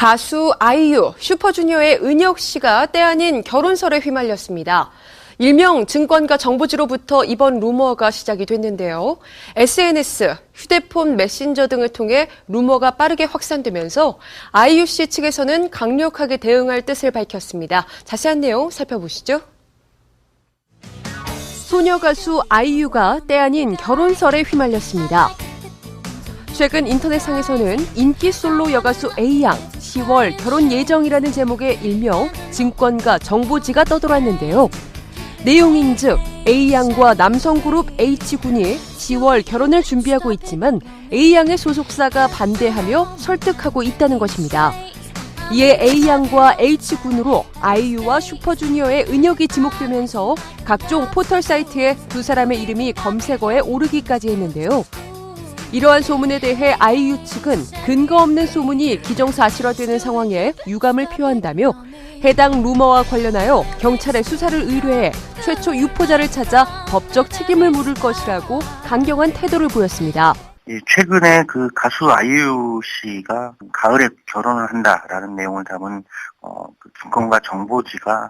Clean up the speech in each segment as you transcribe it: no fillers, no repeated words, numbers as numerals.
가수 아이유, 슈퍼주니어의 은혁 씨가 때 아닌 결혼설에 휘말렸습니다. 일명 증권가 정보지로부터 이번 루머가 시작이 됐는데요. SNS, 휴대폰 메신저 등을 통해 루머가 빠르게 확산되면서 아이유 씨 측에서는 강력하게 대응할 뜻을 밝혔습니다. 자세한 내용 살펴보시죠. 소녀 가수 아이유가 때 아닌 결혼설에 휘말렸습니다. 최근 인터넷상에서는 인기 솔로 여가수 A양, 10월 결혼 예정이라는 제목의 일명 증권가 정보지가 떠돌았는데요. 내용인즉 A양과 남성그룹 H군이 10월 결혼을 준비하고 있지만 A양의 소속사가 반대하며 설득하고 있다는 것입니다. 이에 A양과 H군으로 아이유와 슈퍼주니어의 은혁이 지목되면서 각종 포털 사이트에 두 사람의 이름이 검색어에 오르기까지 했는데요. 이러한 소문에 대해 아이유 측은 근거 없는 소문이 기정사실화되는 상황에 유감을 표한다며 해당 루머와 관련하여 경찰에 수사를 의뢰해 최초 유포자를 찾아 법적 책임을 물을 것이라고 강경한 태도를 보였습니다. 최근에 그 가수 아이유 씨가 가을에 결혼을 한다라는 내용을 담은 증권가 정보지가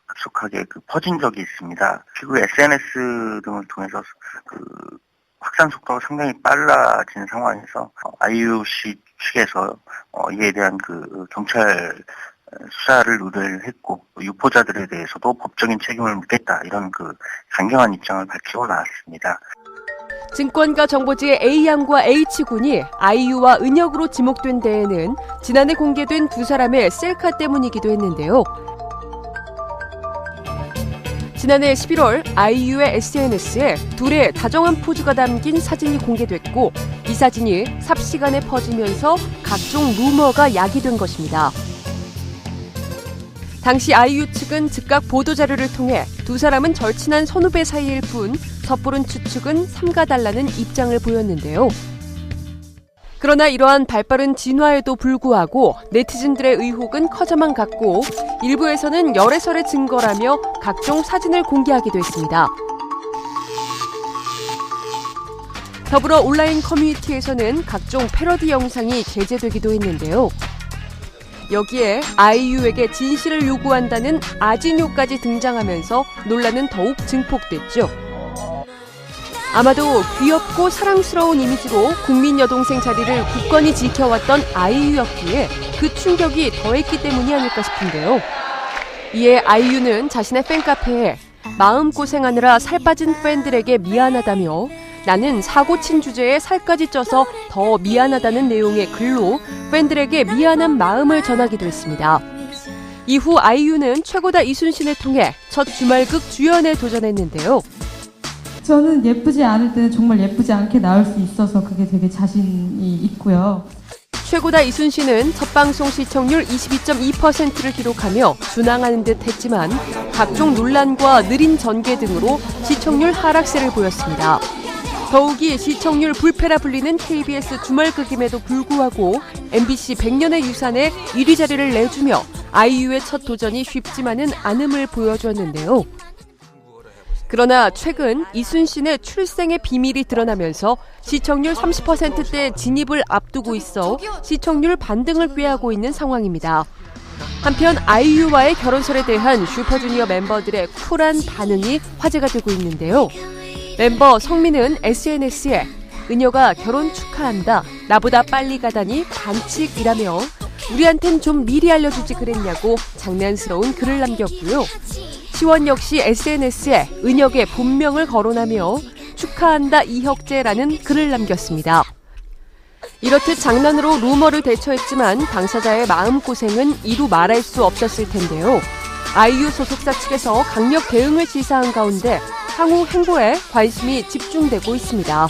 급속하게 퍼진 적이 있습니다. 그리고 SNS 등을 통해서 확산 속도가 상당히 빨라진 상황에서 아이유 씨 측에서 이에 대한 경찰 수사를 의뢰를 했고 유포자들에 대해서도 법적인 책임을 묻겠다 이런 강경한 입장을 밝히고 나왔습니다. 증권가 정보지의 A양과 H군이 아이유와 은혁으로 지목된 데에는 지난해 공개된 두 사람의 셀카 때문이기도 했는데요. 지난해 11월 아이유의 SNS에 둘의 다정한 포즈가 담긴 사진이 공개됐고 이 사진이 삽시간에 퍼지면서 각종 루머가 야기된 것입니다. 당시 아이유 측은 즉각 보도자료를 통해 두 사람은 절친한 선후배 사이일 뿐 섣부른 추측은 삼가달라는 입장을 보였는데요. 그러나 이러한 발빠른 진화에도 불구하고 네티즌들의 의혹은 커져만 갔고 일부에서는 열애설의 증거라며 각종 사진을 공개하기도 했습니다. 더불어 온라인 커뮤니티에서는 각종 패러디 영상이 게재되기도 했는데요. 여기에 아이유에게 진실을 요구한다는 아진요까지 등장하면서 논란은 더욱 증폭됐죠. 아마도 귀엽고 사랑스러운 이미지로 국민 여동생 자리를 굳건히 지켜왔던 아이유였기에 그 충격이 더했기 때문이 아닐까 싶은데요. 이에 아이유는 자신의 팬카페에 마음고생하느라 살 빠진 팬들에게 미안하다며 나는 사고 친 주제에 살까지 쪄서 더 미안하다는 내용의 글로 팬들에게 미안한 마음을 전하기도 했습니다. 이후 아이유는 최고다 이순신을 통해 첫 주말극 주연에 도전했는데요. 저는 예쁘지 않을 때는 정말 예쁘지 않게 나올 수 있어서 그게 되게 자신이 있고요. 최고다 이순신은 첫 방송 시청률 22.2%를 기록하며 순항하는 듯 했지만 각종 논란과 느린 전개 등으로 시청률 하락세를 보였습니다. 더욱이 시청률 불패라 불리는 KBS 주말극임에도 불구하고 MBC 100년의 유산에 1위 자리를 내주며 아이유의 첫 도전이 쉽지만은 않음을 보여주었는데요. 그러나 최근 이순신의 출생의 비밀이 드러나면서 시청률 30%대 진입을 앞두고 있어 시청률 반등을 꾀하고 있는 상황입니다. 한편 아이유와의 결혼설에 대한 슈퍼주니어 멤버들의 쿨한 반응이 화제가 되고 있는데요. 멤버 성민은 SNS에 은혁아 결혼 축하한다. 나보다 빨리 가다니 반칙이라며 우리한텐 좀 미리 알려주지 그랬냐고 장난스러운 글을 남겼고요. 시원 역시 SNS에 은혁의 본명을 거론하며 축하한다 이혁재라는 글을 남겼습니다. 이렇듯 장난으로 루머를 대처했지만 당사자의 마음고생은 이루 말할 수 없었을 텐데요. 아이유 소속사 측에서 강력 대응을 지시한 가운데 향후 행보에 관심이 집중되고 있습니다.